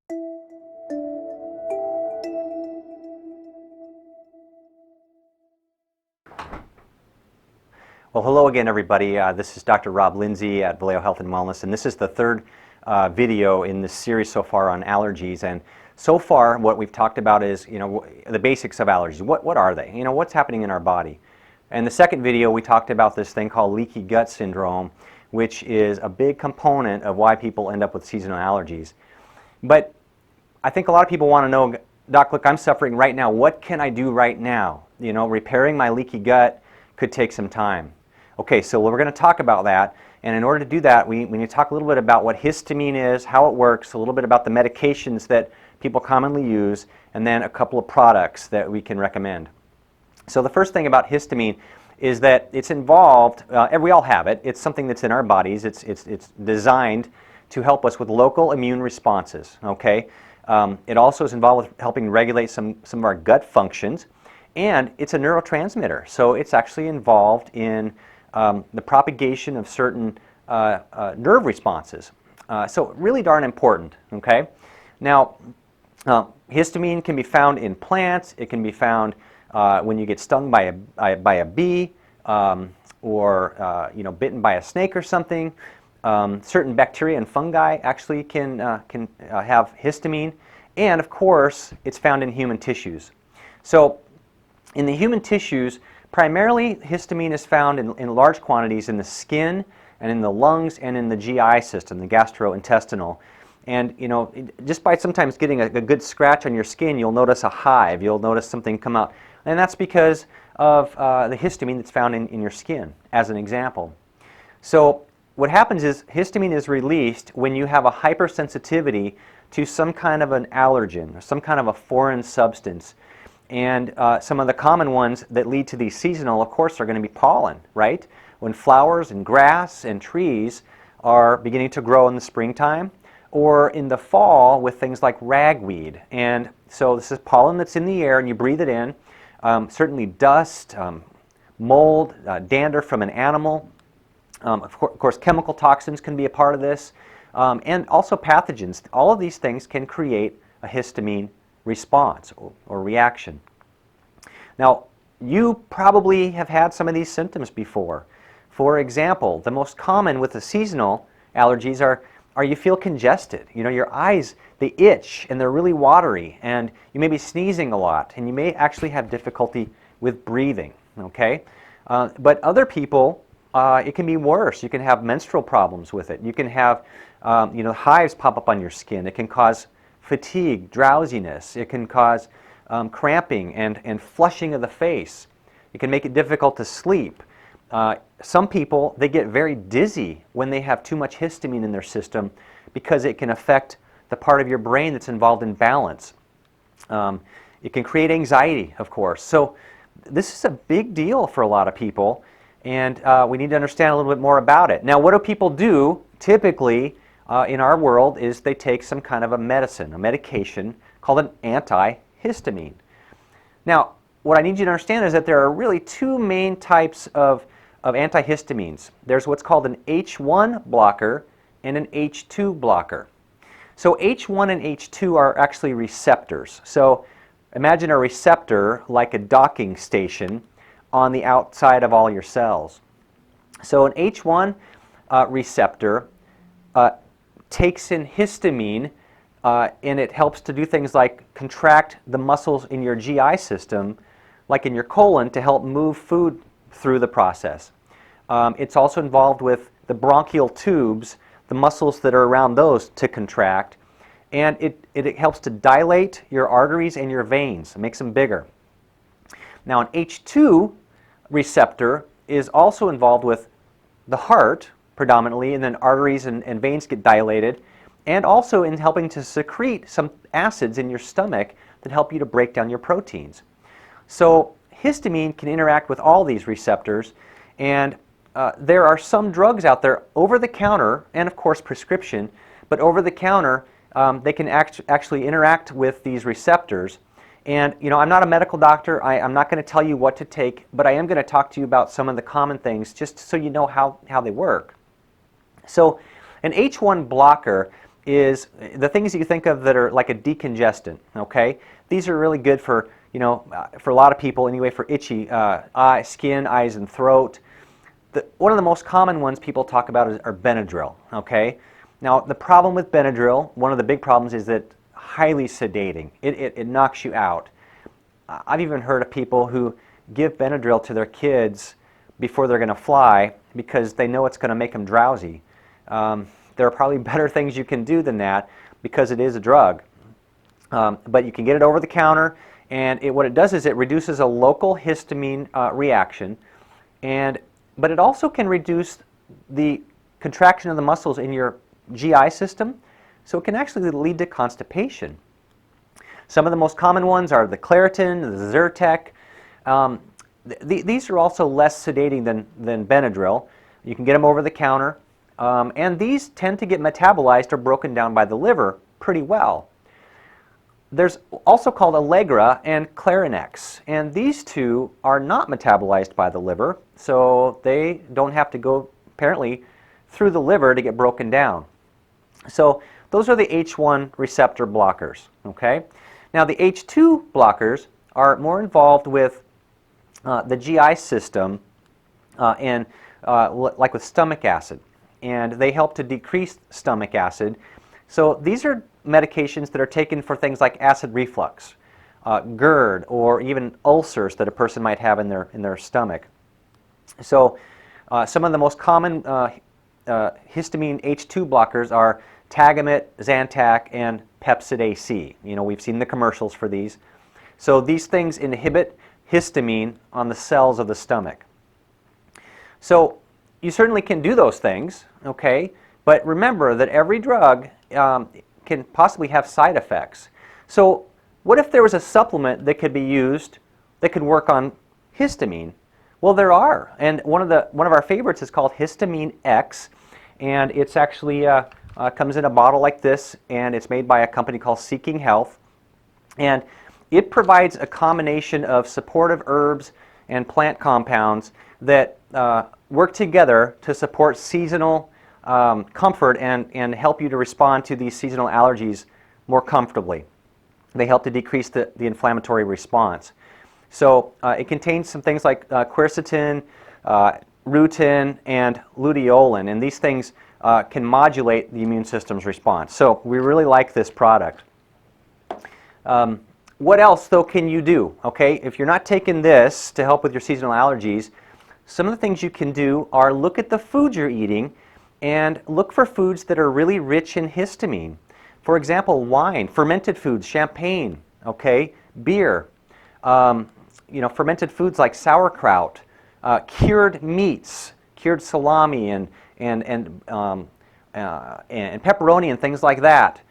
Well, hello again, everybody. This is Dr. Rob Lindsay at Vallejo Health and Wellness, and this is the third video in this series so far on allergies. And so far, what we've talked about is, the basics of allergies. What are they? What's happening in our body? And the second video, we talked about this thing called leaky gut syndrome, which is a big component of why people end up with seasonal allergies. But I think a lot of people want to know, Doc, look, I'm suffering right now. What can I do right now? Repairing my leaky gut could take some time. Okay, so we're going to talk about that, and in order to do that, we need to talk a little bit about what histamine is, how it works, a little bit about the medications that people commonly use, and then a couple of products that we can recommend. So the first thing about histamine is that it's involved, and we all have it, it's something that's in our bodies, it's designed to help us with local immune responses, okay? It also is involved with helping regulate some of our gut functions, and it's a neurotransmitter, so it's actually involved in the propagation of certain nerve responses. So really darn important, okay? Now, histamine can be found in plants. It can be found when you get stung by a bee or bitten by a snake or something. Certain bacteria and fungi actually can have histamine. And of course, it's found in human tissues. So in the human tissues, primarily, histamine is found in large quantities in the skin and in the lungs and in the GI system, the gastrointestinal. And just by sometimes getting a good scratch on your skin, you'll notice a hive. You'll notice something come out. And that's because of the histamine that's found in your skin, as an example. So what happens is histamine is released when you have a hypersensitivity to some kind of an allergen or some kind of a foreign substance. And some of the common ones that lead to these seasonal, of course, are going to be pollen, right? When flowers and grass and trees are beginning to grow in the springtime, or in the fall with things like ragweed. And so this is pollen that's in the air and you breathe it in. Certainly dust, mold, dander from an animal. Of course, chemical toxins can be a part of this. And also pathogens. All of these things can create a histamine response or reaction. Now, you probably have had some of these symptoms before. For example, the most common with the seasonal allergies are you feel congested. Your eyes, they itch and they're really watery, and you may be sneezing a lot, and you may actually have difficulty with breathing, okay? But other people, it can be worse. You can have menstrual problems with it. You can have, hives pop up on your skin. It can cause fatigue, drowsiness. It can cause cramping and flushing of the face. It can make it difficult to sleep. Some people, they get very dizzy when they have too much histamine in their system because it can affect the part of your brain that's involved in balance. It can create anxiety, of course. So this is a big deal for a lot of people, and we need to understand a little bit more about it. Now, what do people do typically in our world is they take some kind of a medicine, a medication called an antihistamine. Now, what I need you to understand is that there are really two main types of antihistamines. There's what's called an H1 blocker and an H2 blocker. So H1 and H2 are actually receptors. So imagine a receptor like a docking station on the outside of all your cells. So an H1 receptor takes in histamine and it helps to do things like contract the muscles in your GI system, like in your colon, to help move food through the process. It's also involved with the bronchial tubes, the muscles that are around those, to contract, and it helps to dilate your arteries and your veins, makes them bigger. Now an H2 receptor is also involved with the heart predominantly, and then arteries and veins get dilated, and also in helping to secrete some acids in your stomach that help you to break down your proteins. So histamine can interact with all these receptors, and there are some drugs out there over the counter, and of course prescription, but over the counter they can actually interact with these receptors. And I'm not a medical doctor. I'm not going to tell you what to take, but I am going to talk to you about some of the common things just so you know how they work. So an H1 blocker is the things that you think of that are like a decongestant, okay? These are really good for, for a lot of people anyway, for itchy skin, eyes, and throat. One of the most common ones people talk about are Benadryl, okay? Now, the problem with Benadryl, one of the big problems is that highly sedating. It knocks you out. I've even heard of people who give Benadryl to their kids before they're going to fly because they know it's going to make them drowsy. There are probably better things you can do than that because it is a drug. But you can get it over the counter, and what it does is it reduces a local histamine reaction, but it also can reduce the contraction of the muscles in your GI system, so it can actually lead to constipation. Some of the most common ones are the Claritin, the Zyrtec. These are also less sedating than Benadryl. You can get them over the counter, and these tend to get metabolized or broken down by the liver pretty well. There's also called Allegra and Clarinex, and these two are not metabolized by the liver, so they don't have to go, apparently, through the liver to get broken down. So those are the H1 receptor blockers, okay? Now the H2 blockers are more involved with the GI system and like with stomach acid, and they help to decrease stomach acid. So these are medications that are taken for things like acid reflux, GERD, or even ulcers that a person might have in their stomach. So some of the most common histamine H2 blockers are Tagamet, Zantac, and Pepcid AC. We've seen the commercials for these. So these things inhibit histamine on the cells of the stomach. So you certainly can do those things, okay? But remember that every drug can possibly have side effects. So what if there was a supplement that could be used that could work on histamine? Well, there are, and one of our favorites is called Histamine X, and it's actually comes in a bottle like this, and it's made by a company called Seeking Health, and it provides a combination of supportive herbs and plant compounds that work together to support seasonal comfort and help you to respond to these seasonal allergies more comfortably. They help to decrease the inflammatory response. So it contains some things like quercetin, rutin, and luteolin, and these things can modulate the immune system's response. So we really like this product. What else, though, can you do? Okay, if you're not taking this to help with your seasonal allergies, some of the things you can do are look at the foods you're eating and look for foods that are really rich in histamine. For example, wine, fermented foods, champagne, okay, beer, fermented foods like sauerkraut, cured meats, cured salami and pepperoni and things like that,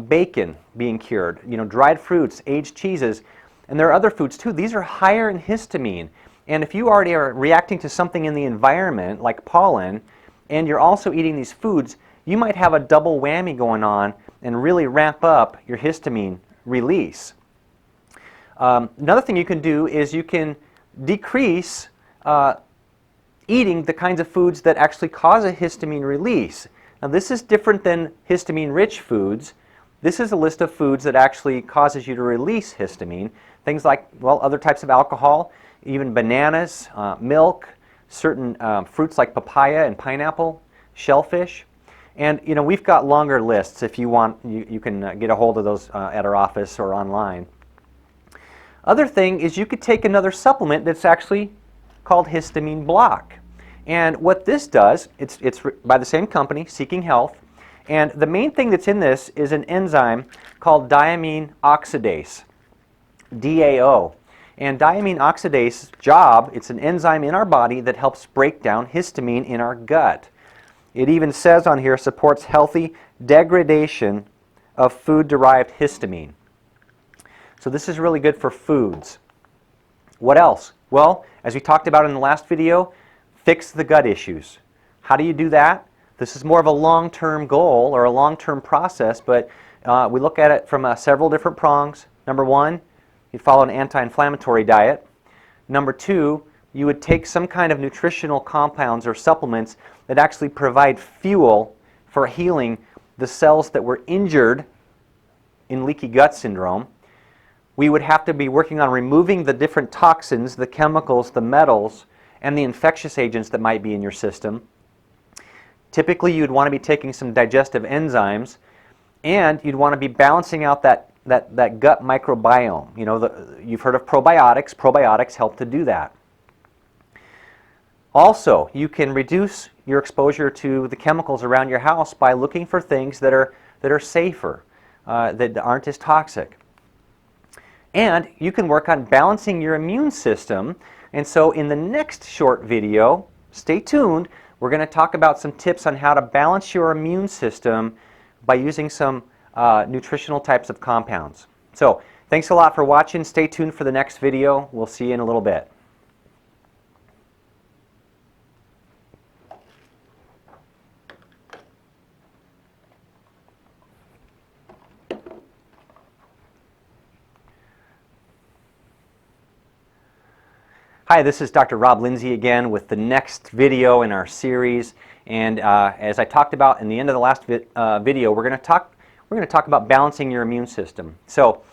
bacon being cured, dried fruits, aged cheeses, and there are other foods too. These are higher in histamine, and if you already are reacting to something in the environment like pollen, and you're also eating these foods, you might have a double whammy going on and really ramp up your histamine release. Another thing you can do is you can decrease eating the kinds of foods that actually cause a histamine release. Now this is different than histamine-rich foods. This is a list of foods that actually causes you to release histamine. Things like, well, other types of alcohol, even bananas, milk, certain fruits like papaya and pineapple, shellfish. And we've got longer lists. If you want, you can get a hold of those at our office or online. Other thing is you could take another supplement that's actually called histamine block. And what this does, it's by the same company, Seeking Health, and the main thing that's in this is an enzyme called diamine oxidase, DAO. And diamine oxidase's job, it's an enzyme in our body that helps break down histamine in our gut. It even says on here, supports healthy degradation of food-derived histamine. So this is really good for foods. What else? Well, as we talked about in the last video, fix the gut issues. How do you do that? This is more of a long-term goal or a long-term process, but we look at it from several different prongs. Number one, you follow an anti-inflammatory diet. Number two, you would take some kind of nutritional compounds or supplements that actually provide fuel for healing the cells that were injured in leaky gut syndrome, we would have to be working on removing the different toxins, the chemicals, the metals, and the infectious agents that might be in your system. Typically, you'd want to be taking some digestive enzymes, and you'd want to be balancing out that gut microbiome. You know, you've heard of probiotics. Probiotics help to do that. Also, you can reduce your exposure to the chemicals around your house by looking for things that are safer, that aren't as toxic. And you can work on balancing your immune system. And so in the next short video, stay tuned, we're going to talk about some tips on how to balance your immune system by using some nutritional types of compounds. So thanks a lot for watching. Stay tuned for the next video. We'll see you in a little bit. Hi, this is Dr. Rob Lindsay again with the next video in our series. And as I talked about in the end of the last video, we're going to talk about balancing your immune system. So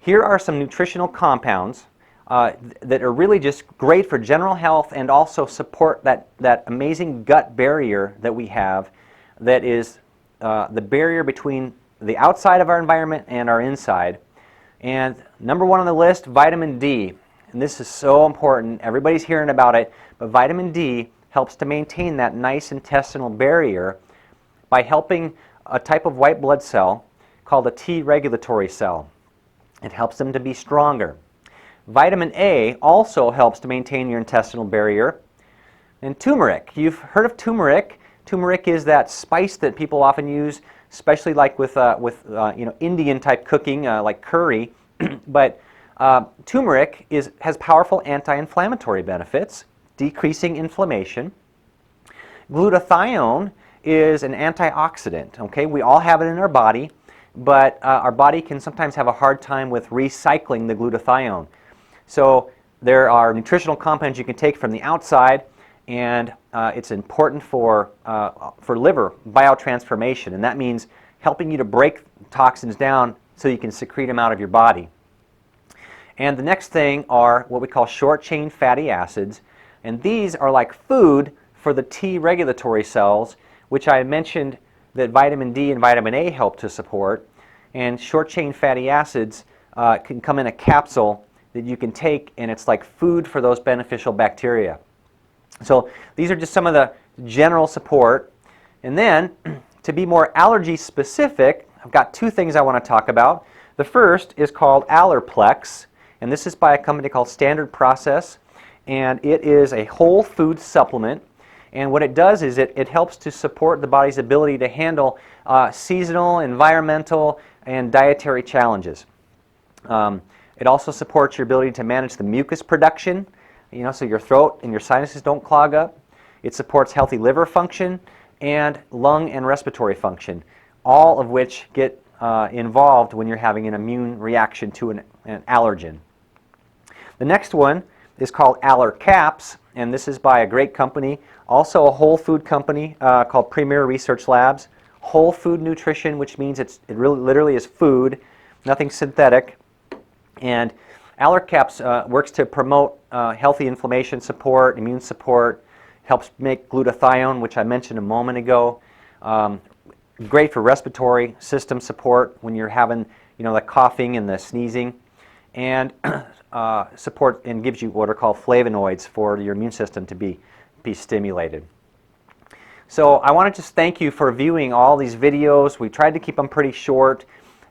here are some nutritional compounds that are really just great for general health and also support that amazing gut barrier that we have, that is the barrier between the outside of our environment and our inside. And number one on the list, vitamin D. And this is so important. Everybody's hearing about it, but vitamin D helps to maintain that nice intestinal barrier by helping a type of white blood cell called a T regulatory cell. It helps them to be stronger. Vitamin A also helps to maintain your intestinal barrier. And turmeric. You've heard of turmeric. Turmeric is that spice that people often use, especially like with Indian type cooking, like curry. But turmeric has powerful anti-inflammatory benefits, decreasing inflammation. Glutathione is an antioxidant. Okay, we all have it in our body, but our body can sometimes have a hard time with recycling the glutathione. So there are nutritional compounds you can take from the outside, and it's important for liver biotransformation, and that means helping you to break toxins down so you can secrete them out of your body. And the next thing are what we call short-chain fatty acids, and these are like food for the T regulatory cells, which I mentioned that vitamin D and vitamin A help to support. And short-chain fatty acids can come in a capsule that you can take, and it's like food for those beneficial bacteria. So these are just some of the general support. And then, to be more allergy specific, I've got two things I want to talk about. The first is called Plex. And this is by a company called Standard Process, and it is a whole food supplement. And what it does is it helps to support the body's ability to handle seasonal, environmental, and dietary challenges. It also supports your ability to manage the mucus production, so your throat and your sinuses don't clog up. It supports healthy liver function and lung and respiratory function, all of which get involved when you're having an immune reaction to an allergen. The next one is called Caps, and this is by a great company, also a whole food company called Premier Research Labs. Whole food nutrition, which means it really literally is food, nothing synthetic. And Caps works to promote healthy inflammation support, immune support, helps make glutathione, which I mentioned a moment ago. Great for respiratory system support when you're having the coughing and the sneezing, and support and gives you what are called flavonoids for your immune system to be stimulated. So I want to just thank you for viewing all these videos. We tried to keep them pretty short,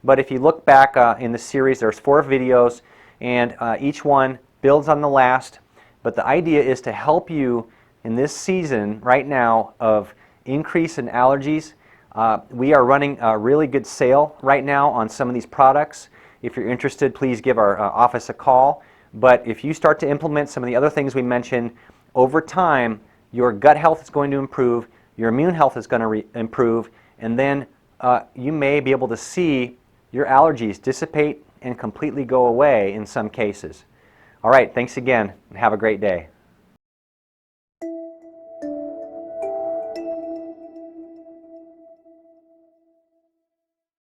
but if you look back in the series, there's 4 videos, and each one builds on the last. But the idea is to help you in this season right now of increase in allergies. We are running a really good sale right now on some of these products. If you're interested, please give our office a call. But if you start to implement some of the other things we mentioned, over time, your gut health is going to improve, your immune health is going to improve, and then you may be able to see your allergies dissipate and completely go away in some cases. All right, thanks again, and have a great day.